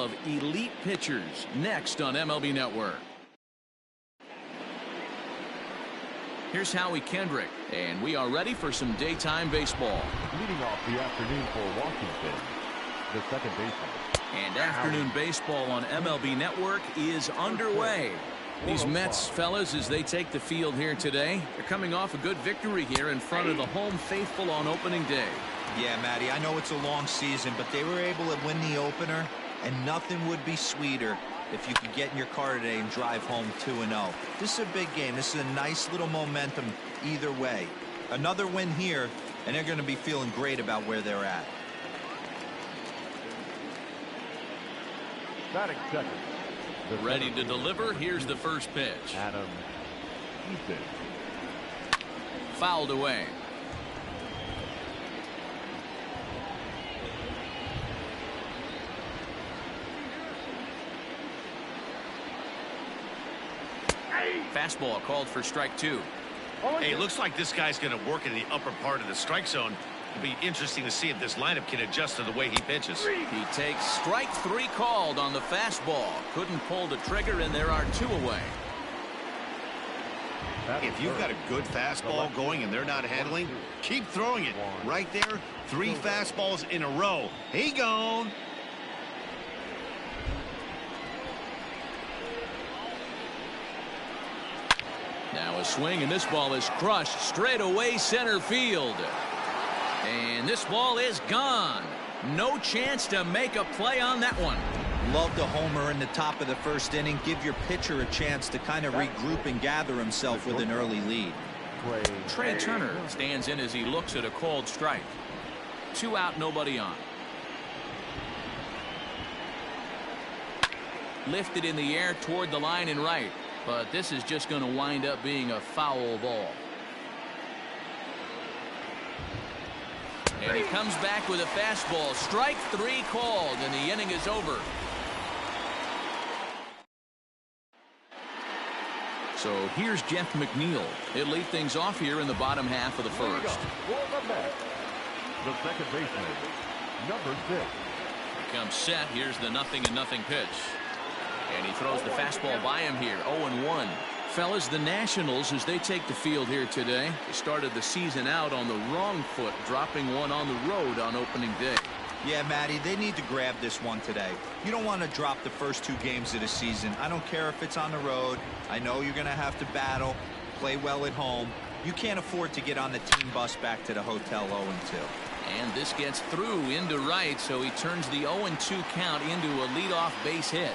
of elite pitchers next on MLB Network. Here's Howie Kendrick, and we are ready for some daytime baseball. Leading off the afternoon for Washington, the second baseman. And afternoon baseball on MLB Network is underway. These Mets fellas, as they take the field here today, they're coming off a good victory here in front of the home faithful on opening day. Yeah, Matty, I know it's a long season, but they were able to win the opener, and nothing would be sweeter if you could get in your car today and drive home 2-0. This is a big game. This is a nice little momentum either way. Another win here, and they're going to be feeling great about where they're at. Batting second. Ready to deliver. Here's the first pitch. Adam Eaton. Fouled away. Fastball called for strike two. Hey, looks like this guy's going to work in the upper part of the strike zone. It'll be interesting to see if this lineup can adjust to the way he pitches. He takes strike three called on the fastball. Couldn't pull the trigger, and there are two away. If you've got a good fastball going and they're not handling, keep throwing it. Right there, 3 fastballs in a row. He gone. Now a swing, and this ball is crushed straight away center field. And this ball is gone. No chance to make a play on that one. Love the homer in the top of the first inning. Give your pitcher a chance to kind of regroup and gather himself with an early lead. Trey Turner stands in as he looks at a called strike. 2 out, nobody on. Lifted in the air toward the line and right. But this is just going to wind up being a foul ball. And he comes back with a fastball. Strike 3 called, and the inning is over. So here's Jeff McNeil. He'll lead things off here in the bottom half of the first. The second baseman, number 6. Here comes set. Here's the 0-0 pitch. And he throws the fastball by him here. 0-1. Fellas, the Nationals, as they take the field here today, they started the season out on the wrong foot, dropping one on the road on opening day. Yeah, Matty, they need to grab this one today. You don't want to drop the first 2 games of the season. I don't care if it's on the road. I know you're going to have to battle, play well at home. You can't afford to get on the team bus back to the hotel 0-2. And this gets through into right, so he turns the 0-2 count into a leadoff base hit.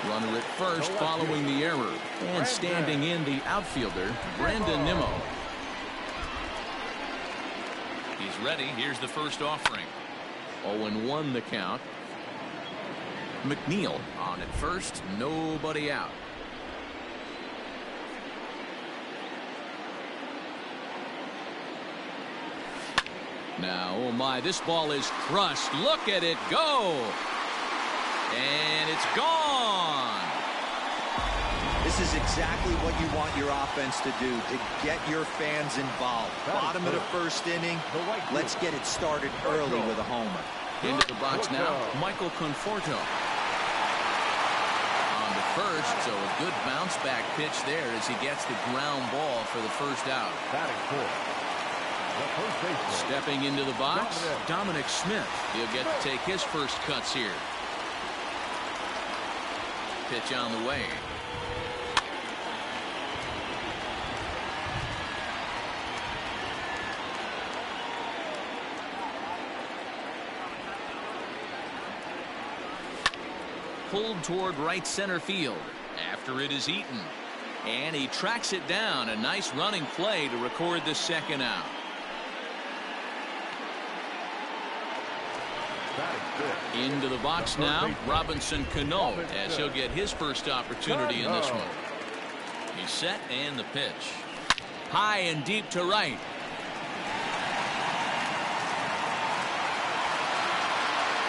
Runner at first following the error. And standing in the outfielder, Brandon Nimmo. He's ready. Here's the first offering. 0-1 the count. McNeil on at first. Nobody out. Now, oh my, this ball is crushed. Look at it go. And it's gone. This is exactly what you want your offense to do, to get your fans involved. Bottom of the first inning, let's get it started early with a homer. Into the box now, Michael Conforto. On the first, so a good bounce back pitch there as he gets the ground ball for the first out. Stepping into the box, Dominic Smith. He'll get to take his first cuts here. Pitch on the way. Pulled toward right center field after it is Eaton. And he tracks it down. A nice running play to record the second out. Into the box now, Robinson Cano, as he'll get his first opportunity in this one. He's set, and the pitch. High and deep to right.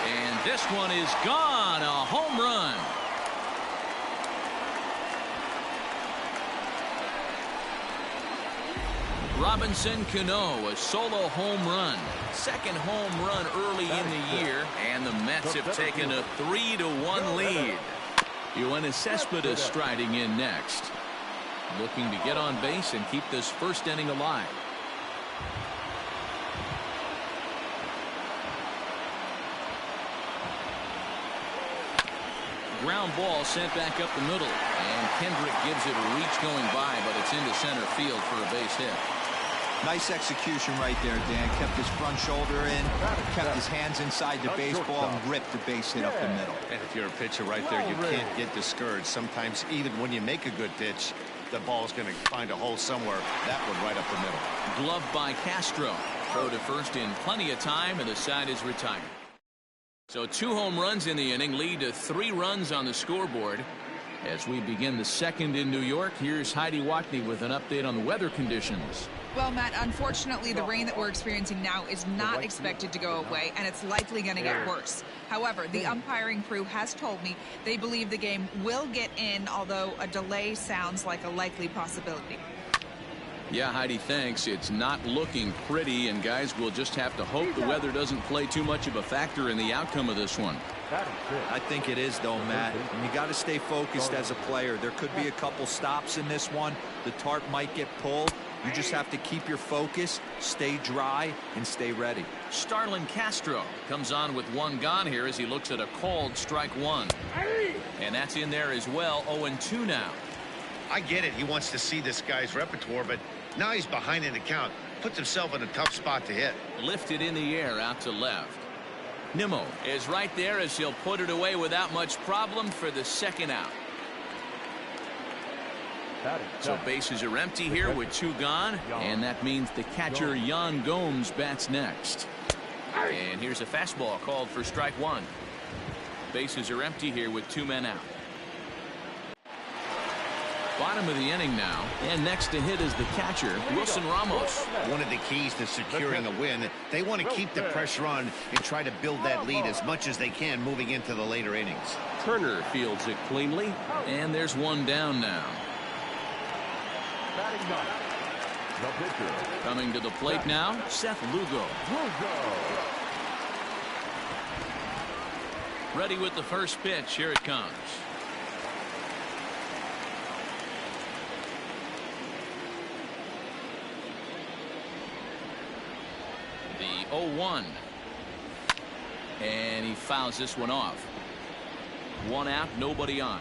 And this one is gone. A home run. Robinson Cano, a solo home run. Second home run early in the year, and the Mets have taken a 3-1 lead. Yoenis Cespedes striding in next, looking to get on base and keep this first inning alive. Ground ball sent back up the middle, and Kendrick gives it a reach going by, but it's into center field for a base hit. Nice execution right there, Dan. Kept his front shoulder in, kept his hands inside the baseball, and ripped the base hit up the middle. And if you're a pitcher right there, you can't get discouraged. Sometimes even when you make a good pitch, the ball's going to find a hole somewhere. That one right up the middle. Gloved by Castro. Throw to first in plenty of time, and the side is retired. So 2 home runs in the inning lead to 3 runs on the scoreboard. As we begin the second in New York, here's Heidi Watney with an update on the weather conditions. Well, Matt, unfortunately, the rain that we're experiencing now is not expected to go away, and it's likely going to get worse. However, the umpiring crew has told me they believe the game will get in, although a delay sounds like a likely possibility. Yeah, Heidi, thanks. It's not looking pretty, and guys will just have to hope the weather doesn't play too much of a factor in the outcome of this one. I think it is, though, Matt. And you got to stay focused as a player. There could be a couple stops in this one. The tarp might get pulled. You just have to keep your focus, stay dry, and stay ready. Starlin Castro comes on with 1 gone here as he looks at a called strike 1. And that's in there as well. 0-2 now. I get it. He wants to see this guy's repertoire, but now he's behind in the count. Puts himself in a tough spot to hit. Lifted in the air out to left. Nimmo is right there as he'll put it away without much problem for the second out. So bases are empty here with 2 gone, and that means the catcher Yan Gomes bats next. And here's a fastball called for strike 1. Bases are empty here with 2 men out. Bottom of the inning now, and next to hit is the catcher, Wilson Ramos. One of the keys to securing a win, they want to keep the pressure on and try to build that lead as much as they can moving into the later innings. Turner fields it cleanly, and there's 1 down now. Coming to the plate now, Seth Lugo. Ready with the first pitch. Here it comes. The 0-1. And he fouls this one off. 1 out, nobody on.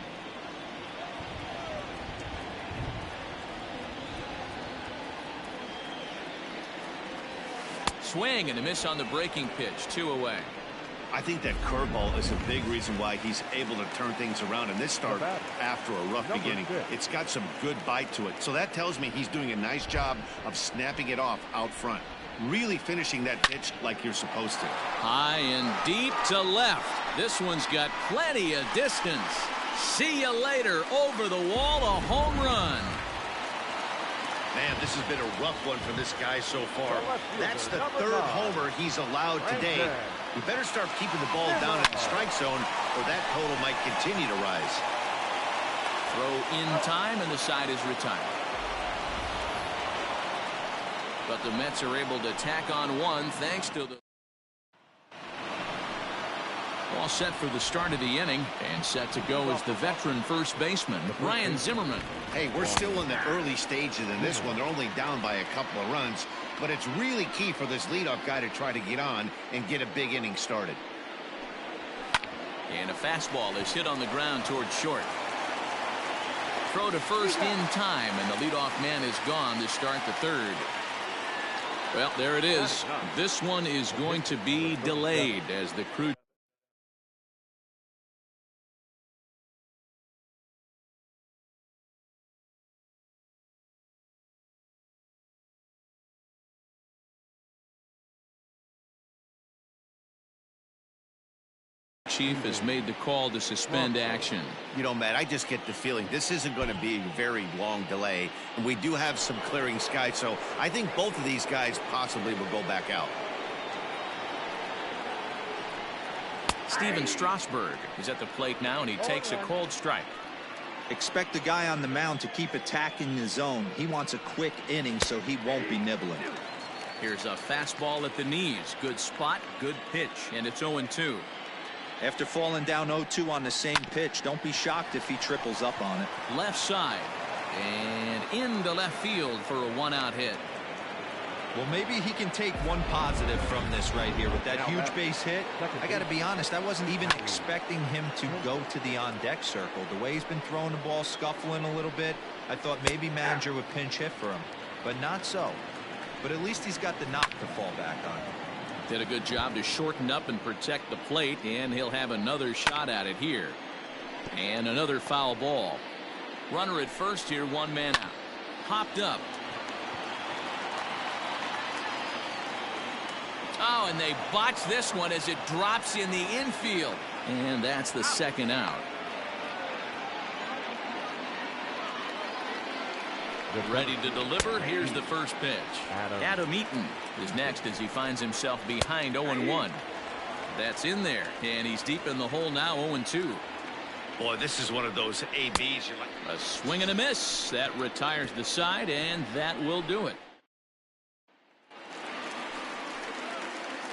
Swing and a miss on the breaking pitch. 2 away. I think that curveball is a big reason why he's able to turn things around in this start after a rough beginning. It's got some good bite to it. So that tells me he's doing a nice job of snapping it off out front. Really finishing that pitch like you're supposed to. High and deep to left. This one's got plenty of distance. See you later. Over the wall, a home run. Man, this has been a rough one for this guy so far. That's the 3rd homer he's allowed today. We better start keeping the ball down at the strike zone, or that total might continue to rise. Throw in time, and the side is retired. But the Mets are able to tack on 1 thanks to the all set for the start of the inning, and set to go is the veteran first baseman, Ryan Zimmerman. Hey, we're still in the early stages in this one. They're only down by a couple of runs, but it's really key for this leadoff guy to try to get on and get a big inning started. And a fastball is hit on the ground towards short. Throw to first in time, and the leadoff man is gone to start the 3rd. Well, there it is. This one is going to be delayed as the crew chief has made the call to suspend action. You know, Matt, I just get the feeling this isn't going to be a very long delay, and we do have some clearing skies, so I think both of these guys possibly will go back out. Steven Strasburg is at the plate now, and he takes a cold strike. Expect the guy on the mound to keep attacking the zone. He wants a quick inning, so he won't be nibbling. Here's a fastball at the knees. Good spot, good pitch, and it's 0-2. After falling down 0-2 on the same pitch, don't be shocked if he triples up on it. Left side, and into left field for a one-out hit. Well, maybe he can take one positive from this right here with that huge base hit. I got to be honest, I wasn't even expecting him to go to the on-deck circle. The way he's been throwing the ball, scuffling a little bit, I thought maybe manager would pinch hit for him, but not so. But at least he's got the knock to fall back on. Did a good job to shorten up and protect the plate, and he'll have another shot at it here. And another foul ball. Runner at first here, one man out. Hopped up. Oh, and they botch this one as it drops in the infield. And that's the second out. Ready to deliver. Here's the first pitch. Adam Eaton is next as he finds himself behind 0-1. That's in there, and he's deep in the hole now, 0-2. Boy, this is one of those ABs. You're like, a swing and a miss. That retires the side, and that will do it.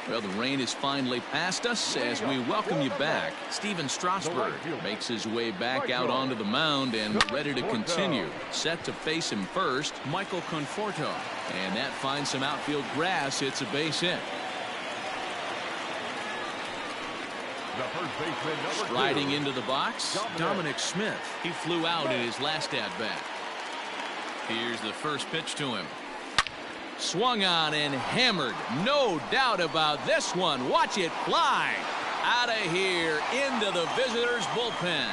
Well, the rain is finally past us as we welcome you back. Steven Strasburg makes his way back out onto the mound and ready to continue. Set to face him first, Michael Conforto. And that finds some outfield grass. It's a base hit. Striding into the box, Dominic Smith. He flew out in his last at-bat. Here's the first pitch to him. Swung on and hammered. No doubt about this one. Watch it fly out of here into the visitors' bullpen.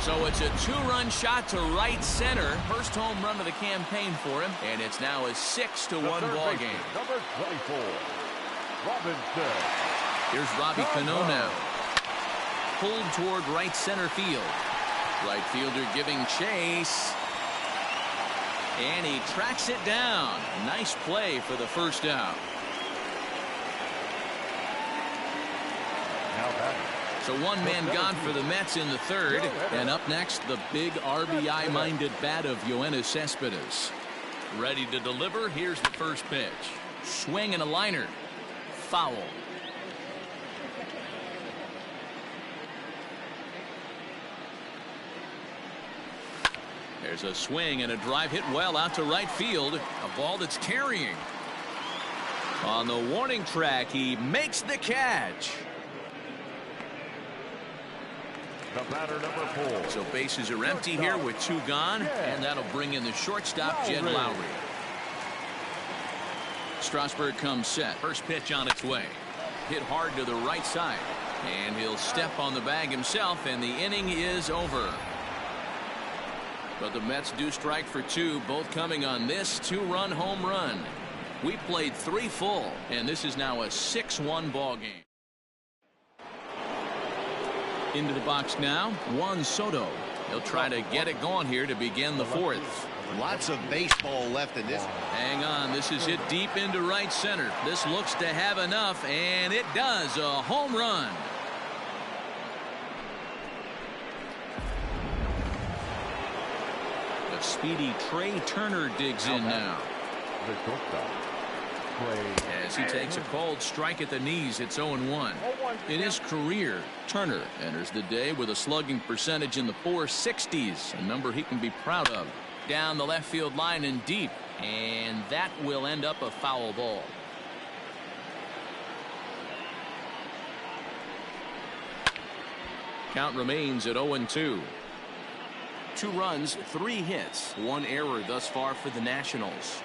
So it's a two-run shot to right center. First home run of the campaign for him, and it's now a 6-1 ball game. Number 24, Robinson. Here's Robbie Cano now. Pulled toward right center field. Right fielder giving chase. And he tracks it down. Nice play for the first out. So one man gone for the Mets in the third. And up next, the big RBI-minded bat of Yoenis Cespedes. Ready to deliver. Here's the first pitch. Swing and a liner. Foul. There's a swing and a drive hit well out to right field. A ball that's carrying. On the warning track, he makes the catch. The batter, number 4. So bases are empty here with two gone, and that'll bring in the shortstop, Jed Lowry. Strasburg comes set. First pitch on its way. Hit hard to the right side. And he'll step on the bag himself, and the inning is over. But the Mets do strike for two, both coming on this two-run home run. We played 3 full, and this is now a 6-1 ball game. Into the box now, Juan Soto. He'll try to get it going here to begin the fourth. lots of baseball left in this. Hang on, this is hit deep into right center. This looks to have enough, and it does. A home run. The speedy Trey Turner digs in now. As he takes a cold strike at the knees, it's 0-1. In his career, Turner enters the day with a slugging percentage in the 460s, a number he can be proud of. Down the left field line and deep, and that will end up a foul ball. Count remains at 0-2. 2 runs, 3 hits, 1 error thus far for the Nationals.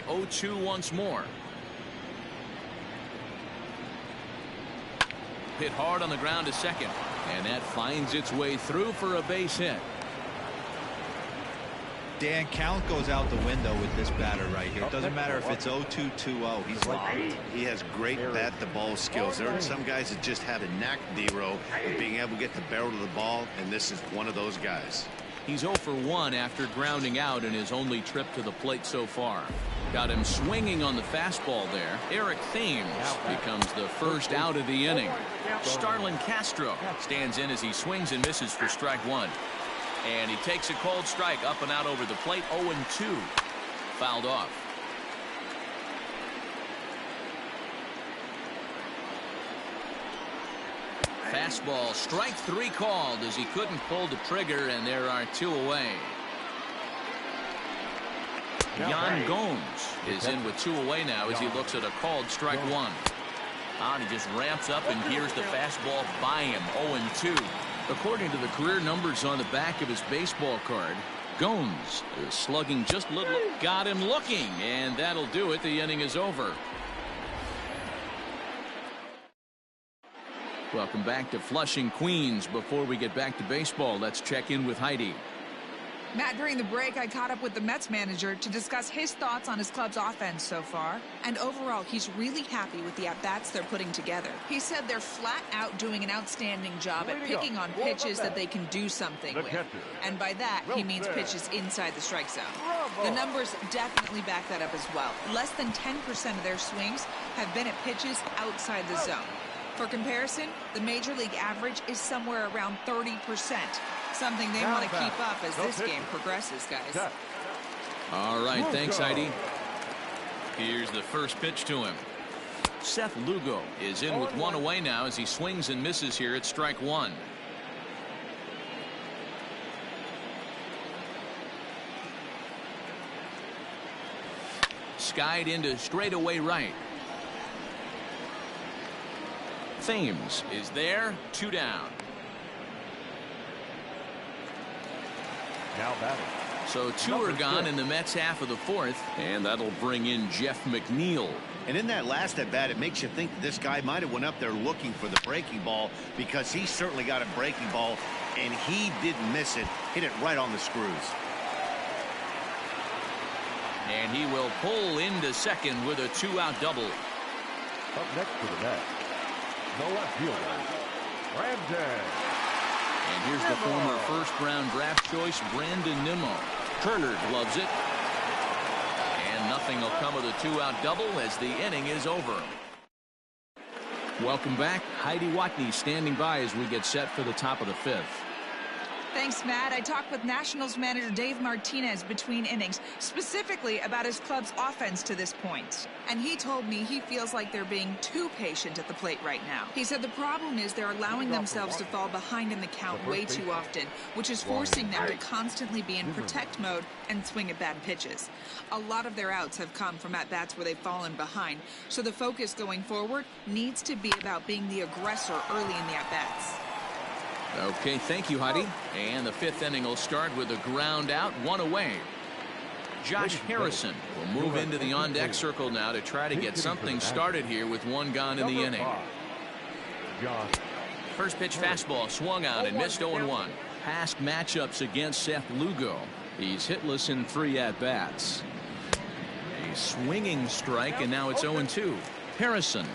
0-2 once more. Hit hard on the ground to second, and that finds its way through for a base hit. Dan, count goes out the window with this batter right here. It doesn't matter if it's 0-2, 2-0. He's locked. He has great bat-to-ball skills. There are some guys that just have a knack, D-Row, of being able to get the barrel of the ball, and this is one of those guys. He's 0 for 1 after grounding out in his only trip to the plate so far. Got him swinging on the fastball there. Eric Thames becomes the first out of the inning. Starlin Castro stands in as he swings and misses for strike one. And he takes a cold strike up and out over the plate. 0-2. Fouled off. Fastball, strike three called as he couldn't pull the trigger, and there are 2 away. Yan Gomes is in with 2 away now as he looks at a called strike one. And he just ramps up and gears the fastball by him. 0-2. According to the career numbers on the back of his baseball card, Gomes is slugging just a little. Got him looking, and that'll do it. The inning is over. Welcome back to Flushing, Queens. Before we get back to baseball, let's check in with Heidi. Matt, during the break, I caught up with the Mets manager to discuss his thoughts on his club's offense so far. And overall, he's really happy with the at-bats they're putting together. He said they're flat out doing an outstanding job at picking on pitches that they can do something with. And by that, he means pitches inside the strike zone. The numbers definitely back that up as well. Less than 10% of their swings have been at pitches outside the zone. For comparison, the Major League average is somewhere around 30%. Something they want to keep up as this game progresses, guys. All right, thanks, Heidi. Here's the first pitch to him. Seth Lugo is in with 1 away now as he swings and misses here at strike one. Skied into straightaway right. Thames is there, 2 down. Now batting. So 2 are gone in the Mets half of the 4th, and that'll bring in Jeff McNeil. And in that last at bat, it makes you think that this guy might have went up there looking for the breaking ball, because he certainly got a breaking ball, and he didn't miss it. Hit it right on the screws. And he will pull into second with a 2-out double. Up next to the net, the left fielder, Brandon. And here's the former first-round draft choice, Brandon Nimmo. Turner gloves it. And nothing will come of the 2-out double as the inning is over. Welcome back. Heidi Watney standing by as we get set for the top of the 5th. Thanks, Matt. I talked with Nationals manager Dave Martinez between innings, specifically about his club's offense to this point. And he told me he feels like they're being too patient at the plate right now. He said the problem is they're allowing themselves to fall behind in the count way too often, which is forcing them to constantly be in protect mode and swing at bad pitches. A lot of their outs have come from at-bats where they've fallen behind, so the focus going forward needs to be about being the aggressor early in the at-bats. Okay, thank you, Heidi. And the 5th inning will start with a ground out, 1 away. Josh Harrison will move into the on-deck circle now to try to get something started here with 1 gone in the inning. First pitch fastball swung on and missed 0-1. Past matchups against Seth Lugo. He's hitless in 3 at-bats. A swinging strike, and now it's 0-2. Harrison,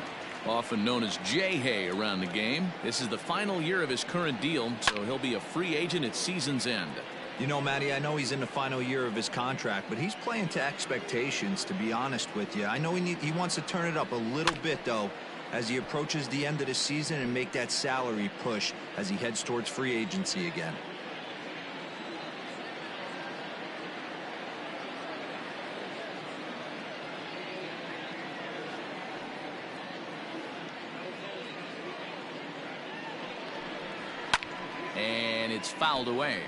often known as J-Hay around the game. This is the final year of his current deal, so he'll be a free agent at season's end. You know, Matty, I know he's in the final year of his contract, but he's playing to expectations, to be honest with you. I know he wants to turn it up a little bit, though, as he approaches the end of the season and make that salary push as he heads towards free agency again. And it's fouled away.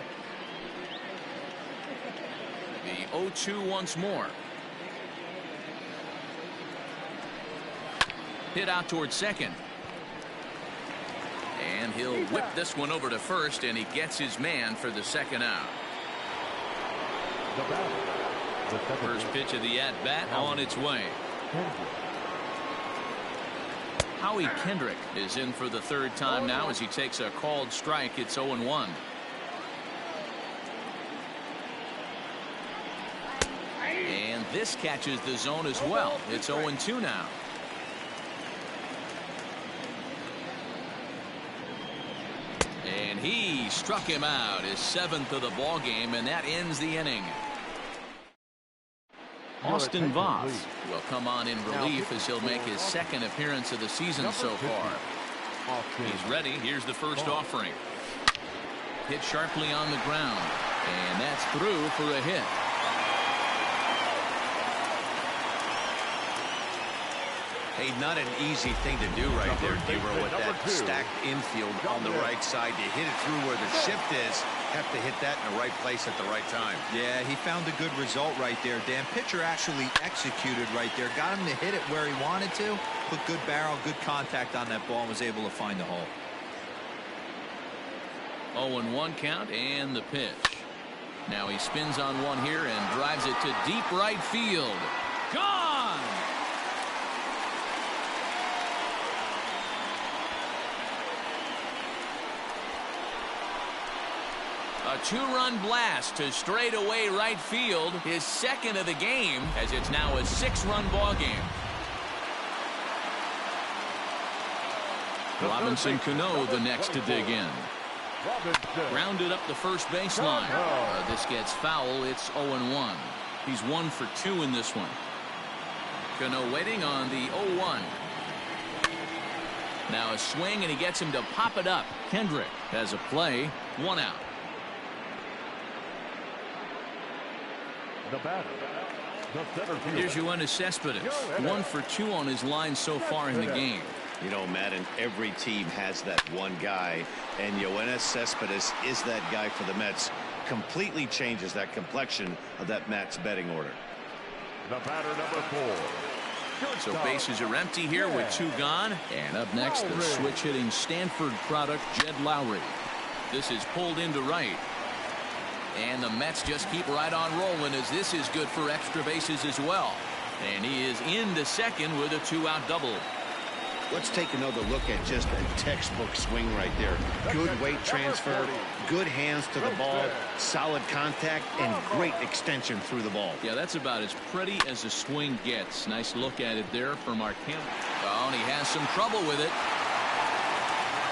The 0-2 once more. Hit out towards second. And he'll whip this one over to first, and he gets his man for the 2nd out. First pitch of the at-bat on its way. Howie Kendrick is in for the third time now as he takes a called strike. It's 0-1. And this catches the zone as well. It's 0-2 now. And he struck him out, his 7th of the ball game, and that ends the inning. Austin Voth will come on in relief as he'll make his 2nd appearance of the season so far. He's ready. Here's the first offering. Hit sharply on the ground, and that's through for a hit. Hey, not an easy thing to do right there, D-Row, with that stacked infield on the right side. To hit it through where the shift is, have to hit that in the right place at the right time. Yeah, he found a good result right there, Dan. Pitcher actually executed right there. Got him to hit it where he wanted to. Put good barrel, good contact on that ball, and was able to find the hole. 0-1 count and the pitch. Now he spins on one here and drives it to deep right field. Gone! A 2-run blast to straightaway right field, his 2nd of the game, as it's now a 6-run ball game. Robinson Cano the next to dig in. Grounded up the first baseline. This gets foul. It's 0-1. He's 1 for 2 in this one. Cano waiting on the 0-1. Now a swing, and he gets him to pop it up. Kendrick has a play. 1 out. The batter, the center fielder. Here's Yoenis Cespedes. 1 for 2 on his line so far in the game. You know, Madden, every team has that one guy, and Yoenis Cespedes is that guy for the Mets. Completely changes that complexion of that Mets betting order. The batter, number 4. So bases are empty here with 2 gone. And up next, the switch-hitting Stanford product, Jed Lowry. This is pulled into right. And the Mets just keep right on rolling, as this is good for extra bases as well. And he is into second with a 2-out double. Let's take another look at just a textbook swing right there. Good weight transfer, good hands to the ball, solid contact, and great extension through the ball. Yeah, that's about as pretty as a swing gets. Nice look at it there from our camera. Oh, and he has some trouble with it.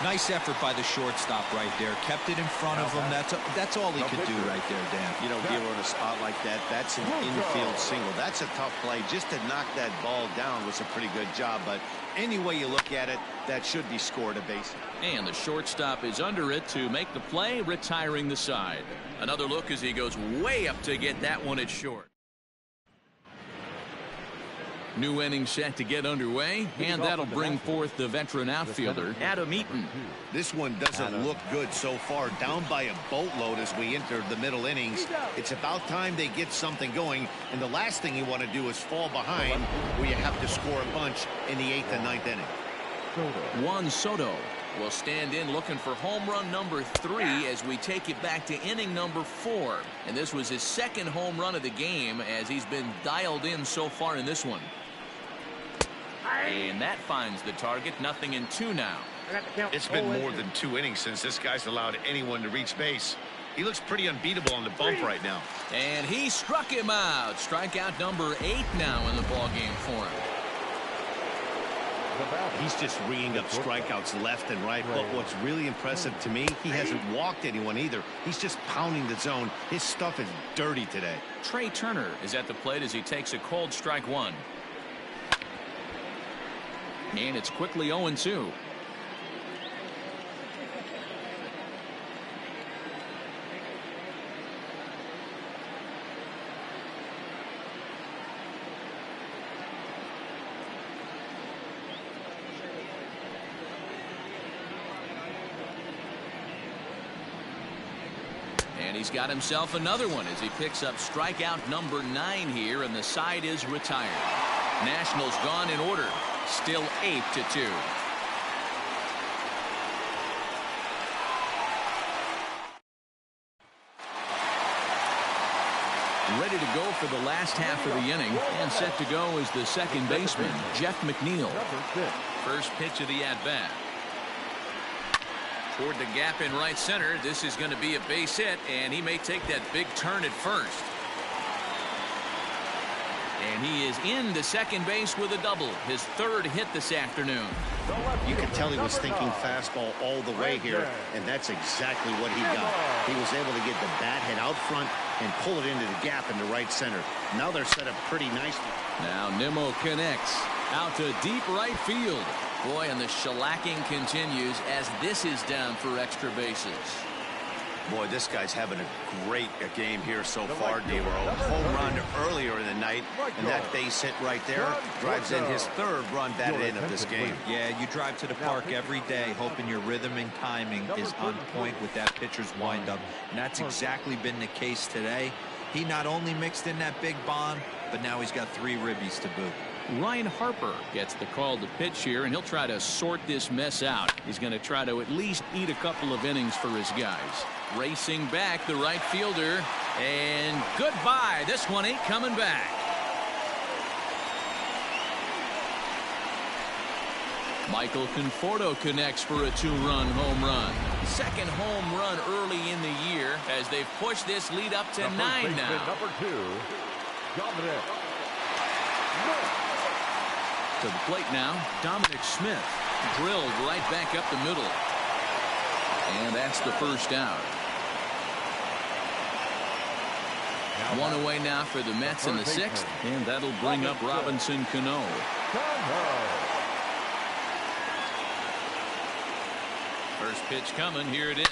Nice effort by the shortstop right there. Kept it in front of him. That's all he could do right there, Dan. You know, Giro, in a spot like that, that's an infield single. That's a tough play. Just to knock that ball down was a pretty good job. But any way you look at it, that should be scored a base. And the shortstop is under it to make the play, retiring the side. Another look as he goes way up to get that one at short. New inning set to get underway, and that'll bring forth the veteran outfielder, Adam Eaton. This one doesn't look good so far. Down by a boatload as we enter the middle innings. It's about time they get something going, and the last thing you want to do is fall behind where you have to score a bunch in the 8th and 9th inning. Juan Soto will stand in looking for home run number 3 as we take it back to inning number 4. And this was his 2nd home run of the game, as he's been dialed in so far in this one. And that finds the target. 0-2 now. It's been more than 2 innings since this guy's allowed anyone to reach base. He looks pretty unbeatable on the bump right now. And he struck him out. Strikeout number 8 now in the ball game for him. He's just ringing up strikeouts left and right. But what's really impressive to me, he hasn't walked anyone either. He's just pounding the zone. His stuff is dirty today. Trey Turner is at the plate as he takes a cold strike 1. And it's quickly 0-2. And he's got himself another one as he picks up strikeout number 9 here, and the side is retired. Nationals gone in order. Still 8-2. Ready to go for the last half of the inning, and set to go is the second baseman, Jeff McNeil. First pitch of the at-bat. Toward the gap in right center. This is going to be a base hit, and he may take that big turn at first. And he is into second base with a double, his third hit this afternoon. You can tell he was thinking fastball all the way here, and that's exactly what he got. He was able to get the bat head out front and pull it into the gap in the right center. Now they're set up pretty nicely. Now Nimmo connects out to deep right field. Boy, and the shellacking continues as this is down for extra bases. Boy, this guy's having a great game here so far, D-Row. Home run earlier in the night, and that base hit right there drives in his third run batted in of this game. Yeah, you drive to the park every day hoping your rhythm and timing is on point with that pitcher's windup, and that's exactly been the case today. He not only mixed in that big bomb, but now he's got 3 ribbies to boot. Ryan Harper gets the call to pitch here, and he'll try to sort this mess out. He's going to try to at least eat a couple of innings for his guys. Racing back, the right fielder, and goodbye. This one ain't coming back. Michael Conforto connects for a 2-run home run. Second home run early in the year as they've pushed this lead up to 9 now. Number 2, Dominic. To the plate now, Dominic Smith. Drilled right back up the middle. And that's the first out. One away now for the Mets in the 6th. And that'll bring up Robinson Cano. First pitch coming. Here it is.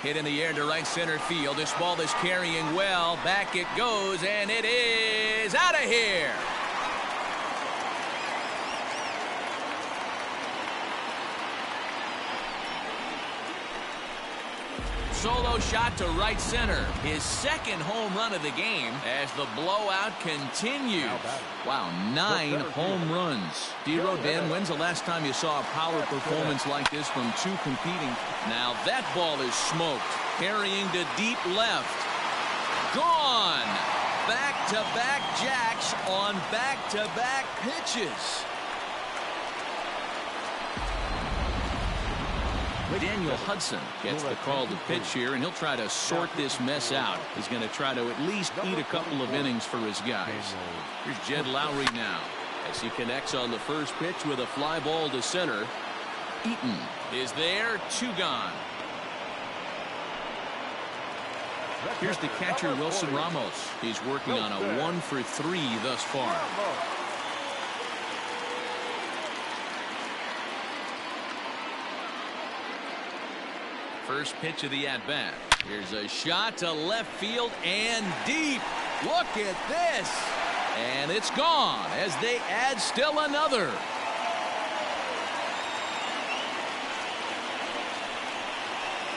Hit in the air to right center field. This ball is carrying well. Back it goes, and it is out of here. Solo shot to right center. His second home run of the game as the blowout continues. Wow, 9 home runs. D-Row, Dan, when's the last time you saw a power performance like this from 2 competing? Now that ball is smoked. Carrying to deep left. Gone. Back-to-back jacks on back-to-back pitches. Daniel Hudson gets the call to pitch here, and he'll try to sort this mess out. He's going to try to at least eat a couple of innings for his guys. Here's Jed Lowry now as he connects on the first pitch with a fly ball to center. Eaton is there, 2 gone. Here's the catcher, Wilson Ramos. He's working on a 1 for 3 thus far. First pitch of the at-bat. Here's a shot to left field and deep. Look at this. And it's gone as they add still another.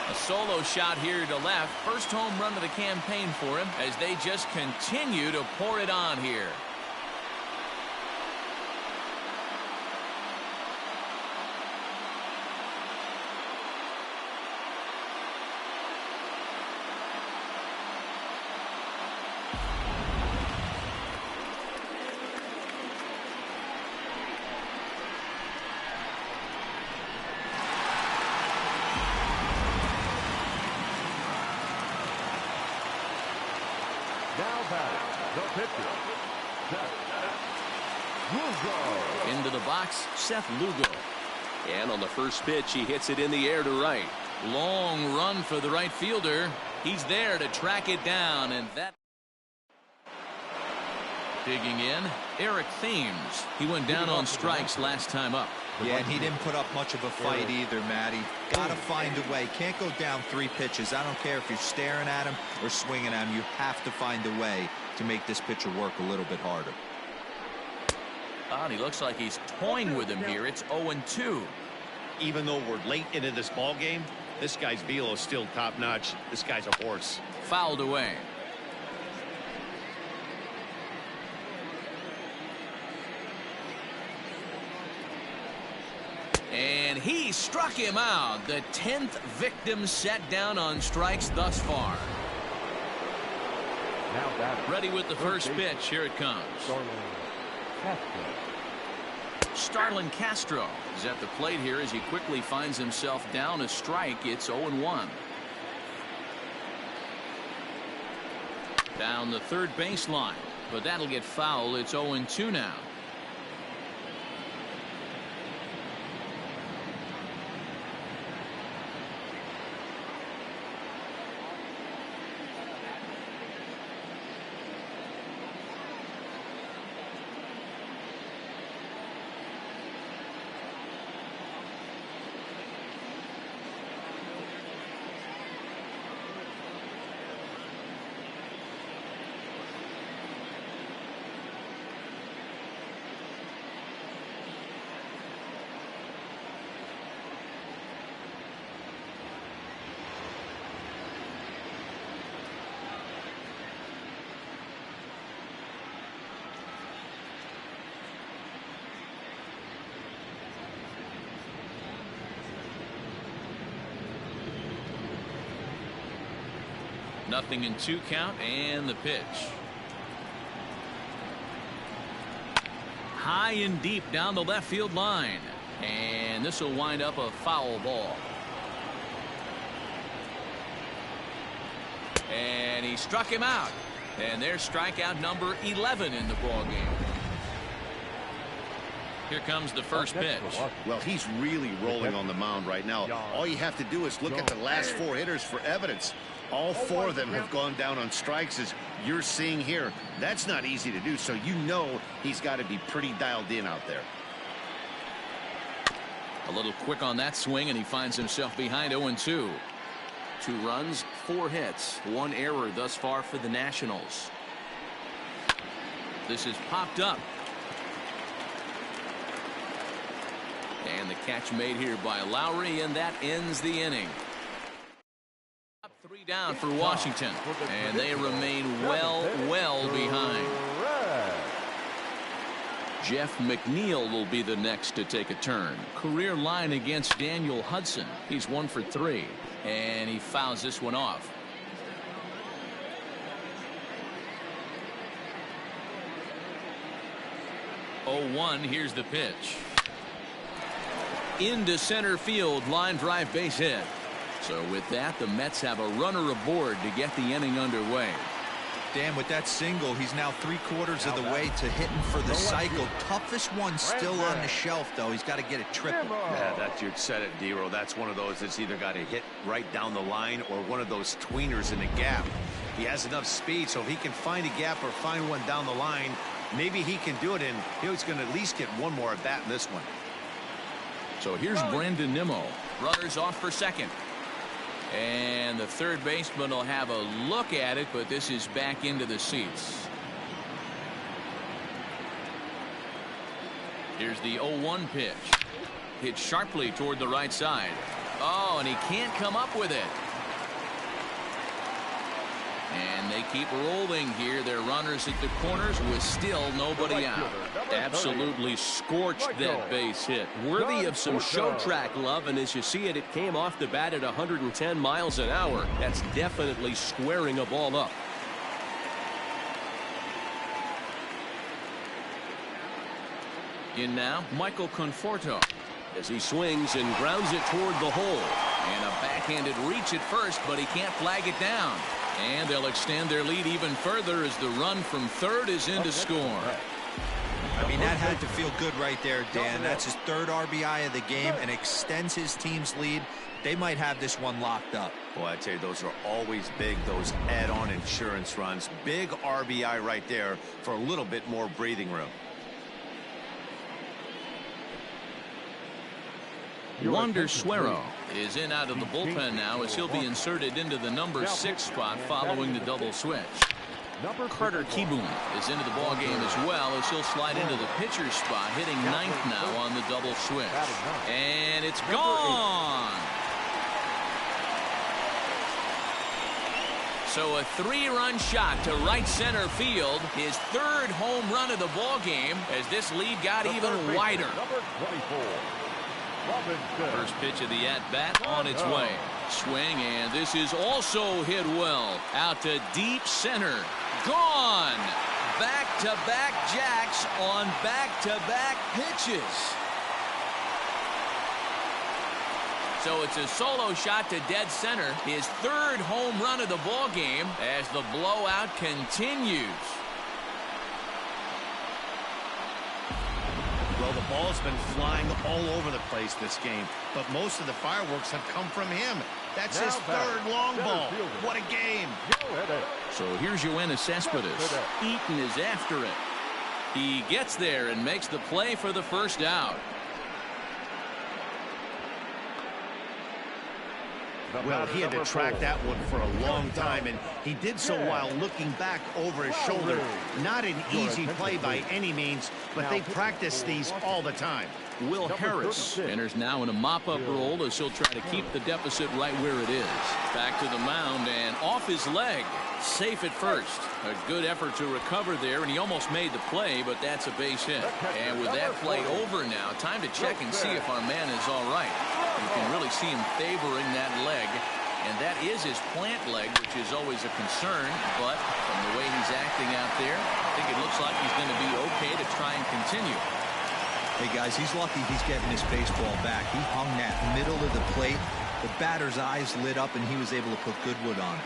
A solo shot here to left. First home run of the campaign for him as they just continue to pour it on here. Into the box, Seth Lugo. And on the first pitch, he hits it in the air to right. Long run for the right fielder. He's there to track it down, and that. Digging in, Eric Thames. He went down on strikes last time up. Yeah, and he didn't put up much of a fight either, Matty. Got to find a way. Can't go down 3 pitches. I don't care if you're staring at him or swinging at him. You have to find a way to make this pitcher work a little bit harder. And he looks like he's toying with him here. It's 0-2. Even though we're late into this ball game, this guy's velo is still top-notch. This guy's a horse. Fouled away. And he struck him out. The 10th victim set down on strikes thus far. Now batting. Ready with the first pitch. Here it comes. Starlin Castro is at the plate here as he quickly finds himself down a strike. It's 0-1. Down the third baseline, but that'll get foul. It's 0-2 now. Nothing in 2 count, and the pitch. High and deep down the left field line, and this will wind up a foul ball. And he struck him out, and there's strikeout number 11 in the ball game. Here comes the first pitch. Well, he's really rolling on the mound right now. All you have to do is look at the last 4 hitters for evidence. All 4 of them have gone down on strikes, as you're seeing here. That's not easy to do, so you know he's got to be pretty dialed in out there. A little quick on that swing, and he finds himself behind 0-2. 2 runs, 4 hits, 1 error thus far for the Nationals. This is popped up. And the catch made here by Lowry, and that ends the inning. 3 down for Washington, and they remain well behind. Jeff McNeil will be the next to take a turn. Career line against Daniel Hudson. He's 1 for 3, and he fouls this one off. Oh, 1. Here's the pitch. Into center field, line drive base hit. So with that, the Mets have a runner aboard to get the inning underway. Dan, with that single, he's now 3/4 of the way to hitting for the cycle. Toughest one still on the shelf, though. He's got to get a triple. Yeah, that's, you said it, Dero. That's one of those that's either got to hit right down the line or one of those tweeners in the gap. He has enough speed, so if he can find a gap or find one down the line, maybe he can do it, and he's going to at least get one more at bat in this one. So here's Brandon Nimmo. Runners off for second. And the third baseman will have a look at it, but this is back into the seats. Here's the 0-1 pitch. Hit sharply toward the right side. Oh, and he can't come up with it. And they keep rolling here. Their runners at the corners with still nobody out. Absolutely scorched that base hit. Worthy of some show track love, and as you see it, it came off the bat at 110 miles an hour. That's definitely squaring a ball up. In now, Michael Conforto. As he swings and grounds it toward the hole. And a backhanded reach at first, but he can't flag it down. And they'll extend their lead even further as the run from third is in to score. I mean, that had to feel good right there, Dan. That's his 3rd RBI of the game and extends his team's lead. They might have this one locked up. Boy, I tell you, those are always big, those add-on insurance runs. Big RBI right there for a little bit more breathing room. Wander Suero is in out of the bullpen now as he'll be inserted into the number 6 spot following the double switch. Carter Kieboom is into the ball game as well as he'll slide into the pitcher's spot, hitting 9th now on the double switch. And it's gone. So a 3-run shot to right center field, his 3rd home run of the ball game as this lead got even wider. First pitch of the at-bat on its way. Swing, and this is also hit well. Out to deep center. gone. Back-to-back jacks on back-to-back pitches. So it's a solo shot to dead center. His third home run of the ball game as the blowout continues. Well, the ball's been flying all over the place this game, but most of the fireworks have come from him. That's his third long ball. What a game. So here's Yoenis Cespedes. Eaton is after it. He gets there and makes the play for the first out. Well, he had to track that one for a long time, and he did so while looking back over his shoulder. Not an easy play by any means, but they practice these all the time. Will Harris enters now in a mop-up role as he'll try to keep the deficit right where it is. Back to the mound and off his leg. Safe at first. A good effort to recover there, and he almost made the play, but that's a base hit. And with that play over now, time to check and see if our man is all right. You can really see him favoring that leg, and that is his plant leg, which is always a concern, but from the way he's acting out there, I think it looks like he's going to be okay to try and continue. Hey, guys, he's lucky he's getting his baseball back. He hung that middle of the plate. The batter's eyes lit up, and he was able to put Goodwood on.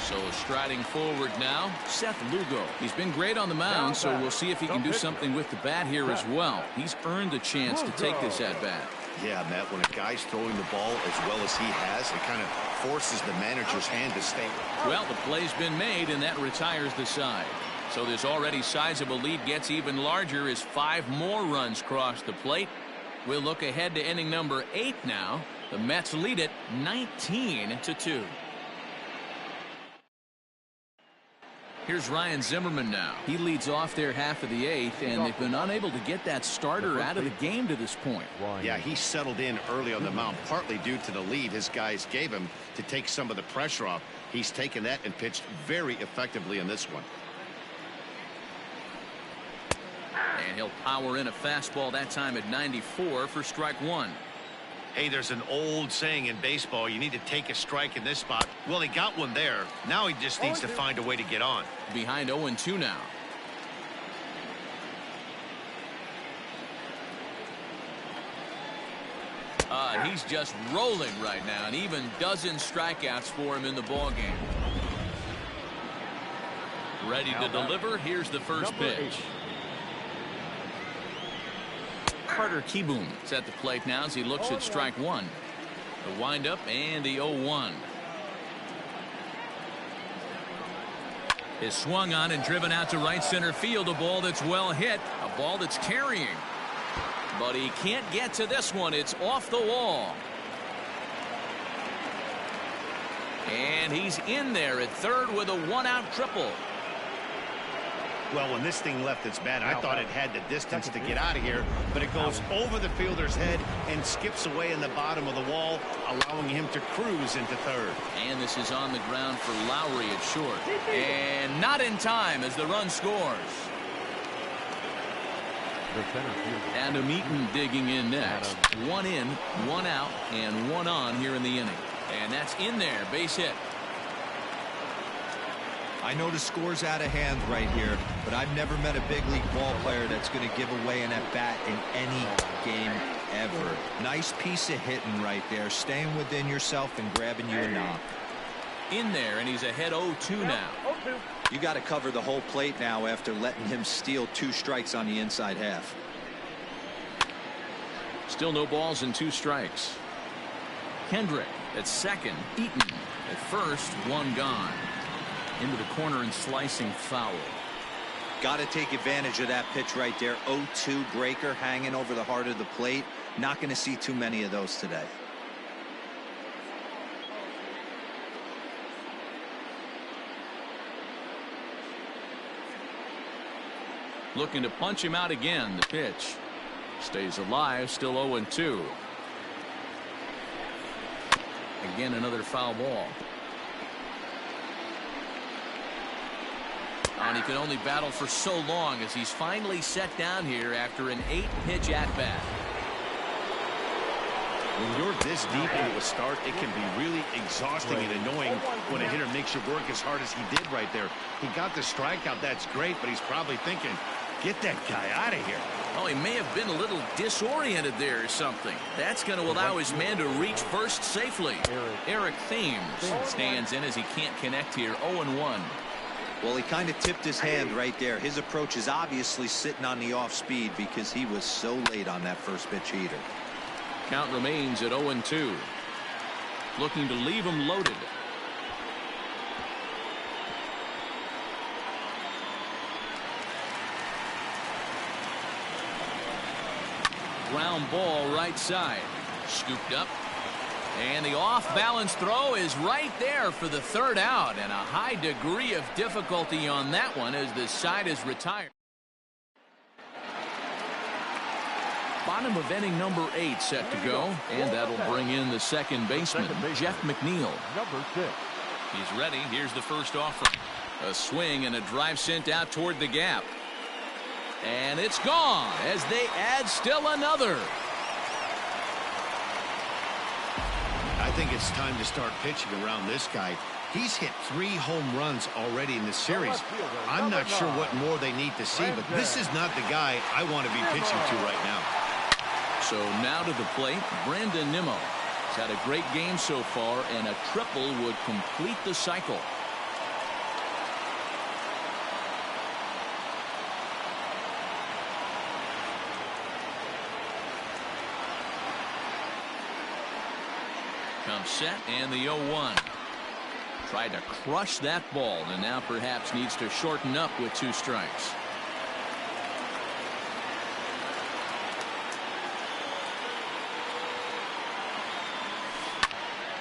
So striding forward now, Seth Lugo. He's been great on the mound, so we'll see if he can do something with the bat here as well. He's earned a chance to take this at-bat. Yeah, Matt, when a guy's throwing the ball as well as he has, it kind of forces the manager's hand to stay. Well, the play's been made, and that retires the side. So this already sizable lead gets even larger as 5 more runs cross the plate. We'll look ahead to inning number 8 now. The Mets lead it 19-2. Here's Ryan Zimmerman now. He leads off their half of the 8th, and they've been unable to get that starter out of the game to this point. Yeah, he settled in early on the mound, partly due to the lead his guys gave him to take some of the pressure off. He's taken that and pitched very effectively in this one. And he'll power in a fastball that time at 94 for strike 1. Hey, there's an old saying in baseball, you need to take a strike in this spot. Well, he got one there. Now he just needs to find a way to get on. Behind 0-2 now. He's just rolling right now, and even dozen strikeouts for him in the ballgame. Ready to deliver. Here's the first pitch. Carter Kieboom is at the plate now as he looks at strike 1. The windup and the 0-1. Is swung on and driven out to right center field. A ball that's well hit. A ball that's carrying. But he can't get to this one. It's off the wall. And he's in there at third with a 1-out triple. Well, when this thing left its bat, I thought it had the distance to get out of here, but it goes over the fielder's head and skips away in the bottom of the wall, allowing him to cruise into third. And this is on the ground for Lowry at short. And not in time as the run scores. Adam Eaton digging in next. 1 in, 1 out, and 1 on here in the inning. And that's in there, base hit. I know the score's out of hand right here, but I've never met a big league ball player that's going to give away an at-bat in any game ever. Nice piece of hitting right there, staying within yourself and grabbing you a knock. In there, and he's ahead 0-2 now. You got to cover the whole plate now after letting him steal 2 strikes on the inside half. Still no balls and 2 strikes. Kendrick at second. Eaton at first. 1 gone. Into the corner and slicing foul. Got to take advantage of that pitch right there. 0-2 breaker hanging over the heart of the plate. Not going to see too many of those today. Looking to punch him out again. The pitch stays alive. Still 0-2. Again, another foul ball. And he can only battle for so long as he's finally set down here after an 8-pitch at-bat. When you're this deep into a start, it can be really exhausting and annoying when a hitter makes you work as hard as he did right there. He got the strikeout. That's great, but he's probably thinking, get that guy out of here. Oh, he may have been a little disoriented there or something. That's going to allow his man to reach first safely. Eric Thames stands in as he can't connect here. 0-1. Well, he kind of tipped his hand right there. His approach is obviously sitting on the off speed because he was so late on that first pitch heater. Count remains at 0-2. Looking to leave him loaded. Ground ball right side. Scooped up. And the off-balance throw is right there for the third out. And a high degree of difficulty on that one as the side is retired. Bottom of inning number 8 set to go. And that'll bring in the second baseman, Jeff McNeil. Number 6. He's ready. Here's the first offering. A swing and a drive sent out toward the gap. And it's gone as they add still another. I think it's time to start pitching around this guy. He's hit 3 home runs already in this series. I'm not sure what more they need to see, but this is not the guy I want to be pitching to right now. So now to the plate, Brandon Nimmo. He's had a great game so far, and a triple would complete the cycle. Comes set and the 0-1. Tried to crush that ball and now perhaps needs to shorten up with 2 strikes.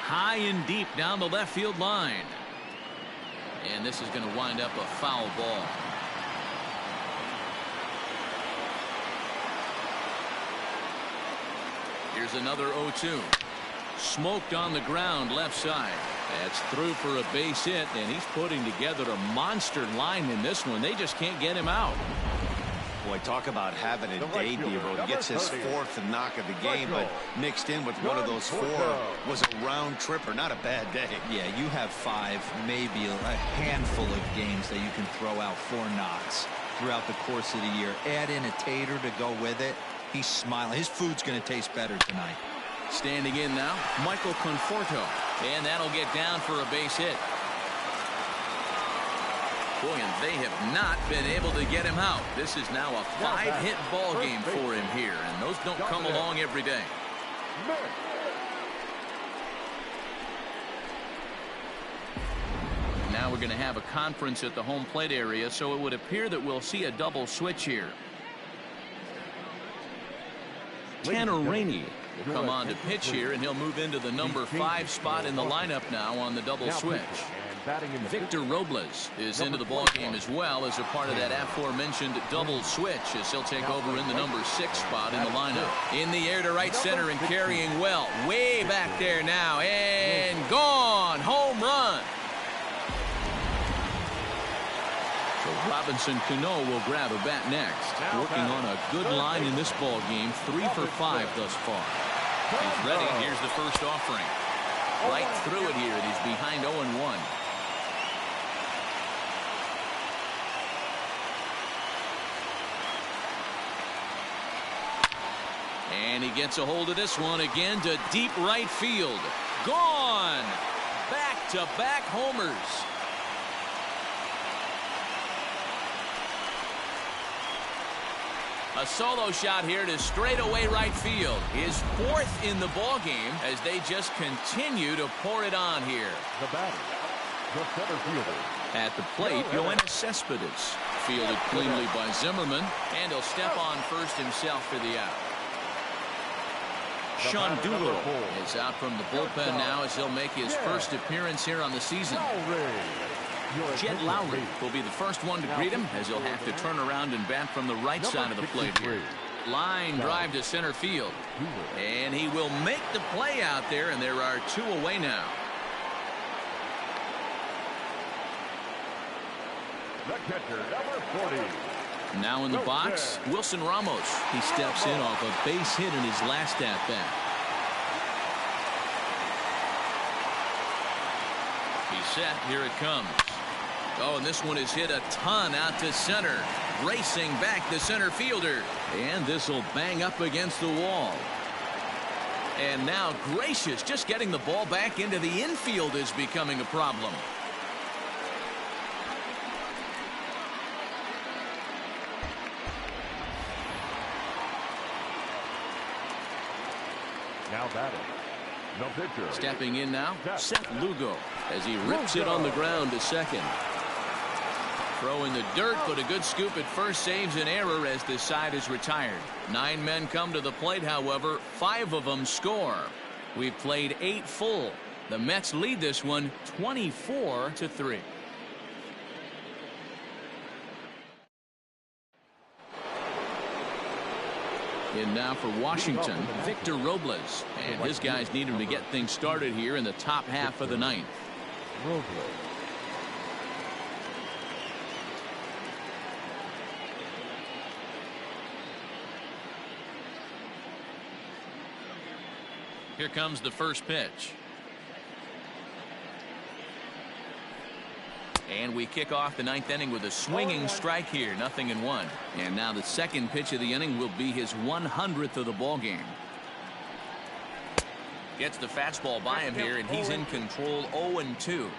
High and deep down the left field line. And this is going to wind up a foul ball. Here's another 0-2. Smoked on the ground left side. That's through for a base hit, and he's putting together a monster line in this one. They just can't get him out. Boy, talk about having a day, Devo. He gets his 4th knock of the game, but mixed in with one of those 4 was a round tripper. Not a bad day. Yeah, you have 5, maybe a handful of games that you can throw out 4 knocks throughout the course of the year. Add in a tater to go with it. He's smiling. His food's going to taste better tonight. Standing in now, Michael Conforto. And that'll get down for a base hit. Boy, and they have not been able to get him out. This is now a 5-hit ball game for him here, and those don't come along every day. Now we're going to have a conference at the home plate area, so it would appear that we'll see a double switch here. Tanner Rainey will come on to pitch here, and he'll move into the number 5 spot in the lineup now on the double switch. Victor Robles is into the ball game as well as a part of that aforementioned double switch as he'll take over in the number 6 spot in the lineup. In the air to right center and carrying well. Way back there now and gone. Home run. So Robinson Cano will grab a bat next. Working on a good line in this ball game. 3 for 5 thus far. He's ready. Here's the first offering. Right through it here, and he's behind 0-1. And he gets a hold of this one again to deep right field. Gone! Back-to-back homers. A solo shot here to straightaway right field. His 4th in the ball game as they just continue to pour it on here. The batter, the center fielder. At the plate, Yoenis Cespedes. Fielded cleanly by Zimmerman, and he'll step on first himself for the out. Sean Doolittle is out from the bullpen now as he'll make his first appearance here on the season. Jed Lowry will be the first one to greet him as he'll have to turn around and bat from the right side of the plate here. Line drive to center field. And he will make the play out there, and there are 2 away now. The catcher, number 40. Now in the box, Wilson Ramos. He steps in off a base hit in his last at-bat. He's set. Here it comes. Oh, and this one is hit a ton out to center. Racing back the center fielder. And this will bang up against the wall. And now Gracious, just getting the ball back into the infield is becoming a problem. Now batting, the pitcher. Stepping in now, Seth Lugo, as he rips it on the ground to second. Throw in the dirt, but a good scoop at first saves an error as this side is retired. 9 men come to the plate, however, 5 of them score. We've played 8 full. The Mets lead this one 24-3. In now for Washington, Victor Robles. And his guys need him to get things started here in the top half of the 9th. Robles. Here comes the first pitch. And we kick off the 9th inning with a swinging strike here. 0-1. And now the second pitch of the inning will be his 100th of the ball game. Gets the fastball by him here, and he's in control. 0-2.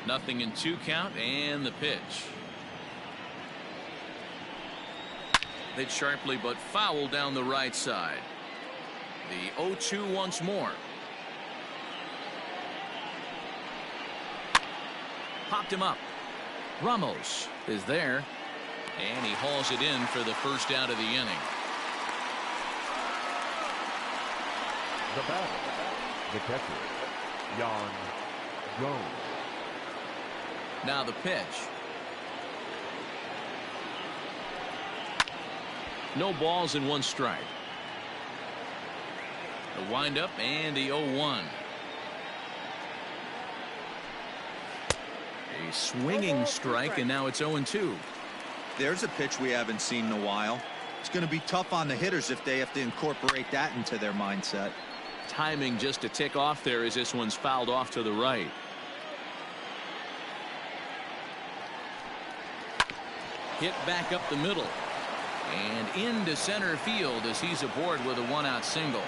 0-2 count, and the pitch. Hit sharply but foul down the right side. The 0-2 once more. Popped him up. Ramos is there, and he hauls it in for the first out of the inning. The batter, the catcher, Yan Gomes. Now the pitch. No balls and 1 strike. The windup and the 0-1. A swinging strike, and now it's 0-2. There's a pitch we haven't seen in a while. It's going to be tough on the hitters if they have to incorporate that into their mindset. Timing just to tick off there as this one's fouled off to the right. Hit back up the middle. And into center field as he's aboard with a 1-out single.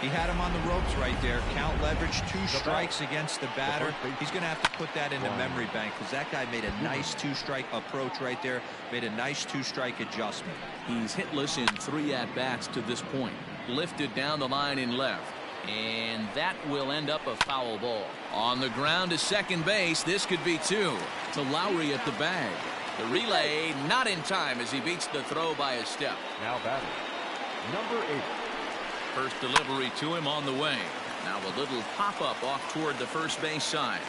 He had him on the ropes right there. Count leverage, 2 strikes against the batter. He's going to have to put that in the memory bank because that guy made a nice 2-strike approach right there. Made a nice 2-strike adjustment. He's hitless in 3 at-bats to this point. Lifted down the line in left. And that will end up a foul ball. On the ground to second base. This could be 2. To Lowry at the bag. The relay not in time as he beats the throw by a step. Now batting, number 8. First delivery to him on the way. Now a little pop-up off toward the first base side.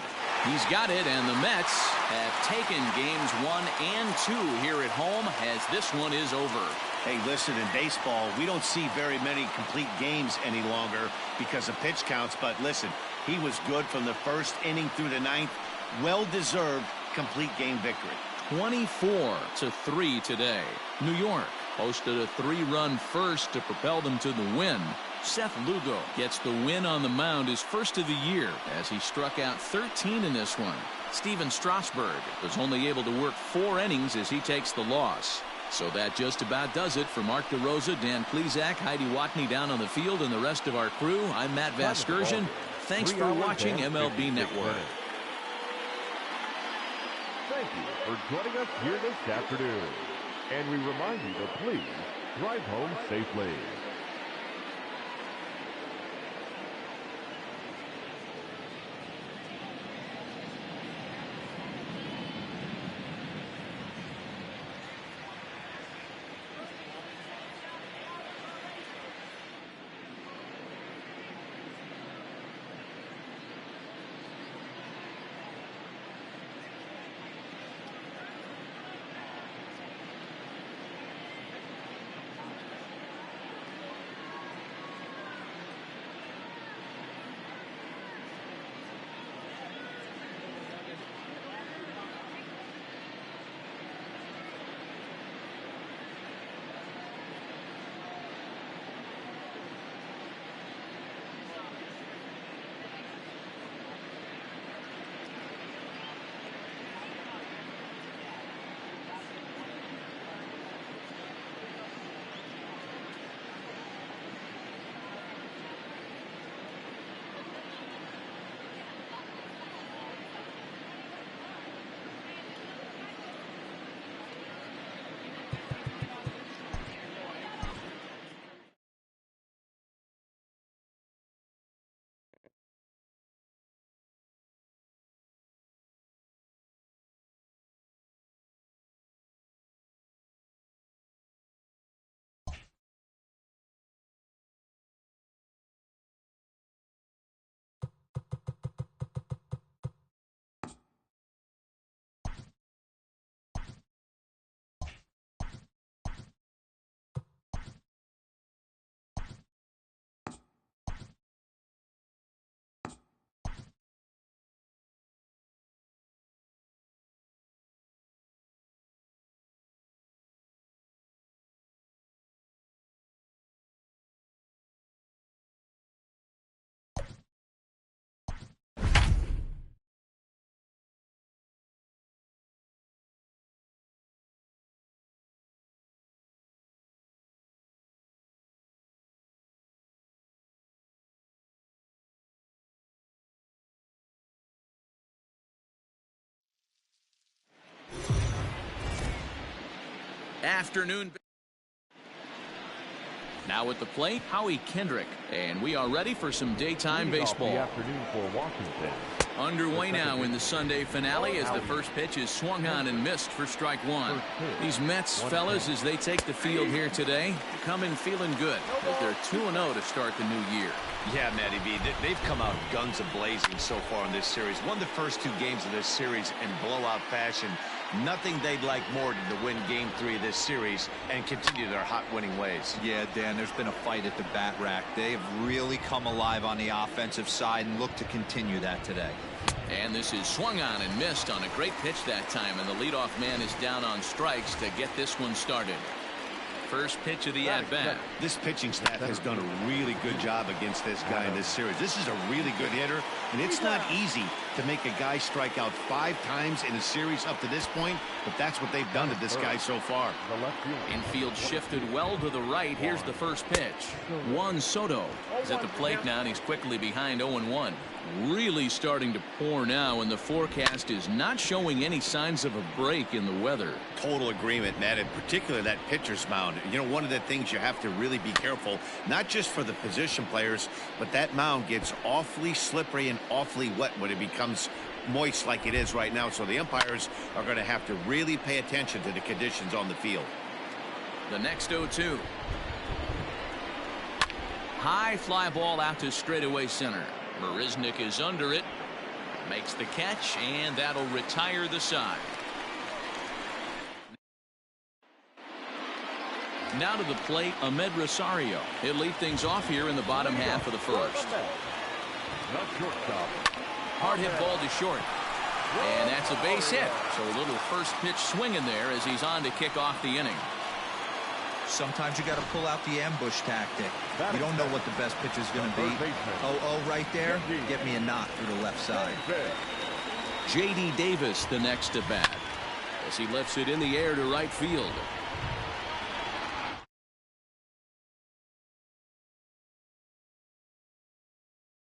He's got it, and the Mets have taken games 1 and 2 here at home as this one is over. Hey, listen, in baseball, we don't see very many complete games any longer because of pitch counts. But listen, he was good from the first inning through the 9th. Well-deserved complete game victory. 24-3 today. New York posted a 3-run first to propel them to the win. Seth Lugo gets the win on the mound, his first of the year, as he struck out 13 in this one. Steven Strasburg was only able to work 4 innings as he takes the loss. So that just about does it for Mark DeRosa, Dan Plesac, Heidi Watney down on the field, and the rest of our crew. I'm Matt Vasgersian. Thanks for watching MLB Network. Thank you for joining us here this afternoon. And we remind you to please drive home safely. Afternoon. Now at the plate, Howie Kendrick. And we are ready for some daytime baseball. The afternoon for Washington. Underway now in the Sunday finale as the first pitch is swung on and missed for strike one. These Mets fellas, as they take the field here today, come in feeling good as they're 2-0 to start the new year. Yeah, Matty B, they've come out guns a-blazing so far in this series. Won the first 2 games of this series in blowout fashion. Nothing they'd like more than to win Game 3 of this series and continue their hot winning ways. Yeah, Dan, there's been a fight at the bat rack. They have really come alive on the offensive side and look to continue that today. And this is swung on and missed on a great pitch that time, and the leadoff man is down on strikes to get this one started. First pitch of the at-bat. This pitching staff has done a really good job against this guy in this series. This is a really good hitter, and it's not easy to make a guy strike out 5 times in a series up to this point, but that's what they've done to this guy so far. Infield shifted well to the right. Here's the first pitch. Juan Soto is at the plate now, and he's quickly behind 0-1. Really starting to pour now, and the forecast is not showing any signs of a break in the weather. Total agreement, Matt, in particular that pitcher's mound. You know, one of the things you have to really be careful, not just for the position players, but that mound gets awfully slippery and awfully wet when it becomes moist like it is right now. So the umpires are going to have to really pay attention to the conditions on the field. The next 0-2. High fly ball out to straightaway center. Marisnick is under it, makes the catch, and that'll retire the side. Now to the plate, Ahmed Rosario. He'll lead things off here in the bottom half of the first. Hard hit ball to short, and that's a base hit. So a little first pitch swing in there as he's on to kick off the inning. Sometimes you got to pull out the ambush tactic. You don't know what the best pitch is going to be. 0-0 right there. Get me a knock through the left side. J.D. Davis the next to bat as he lifts it in the air to right field.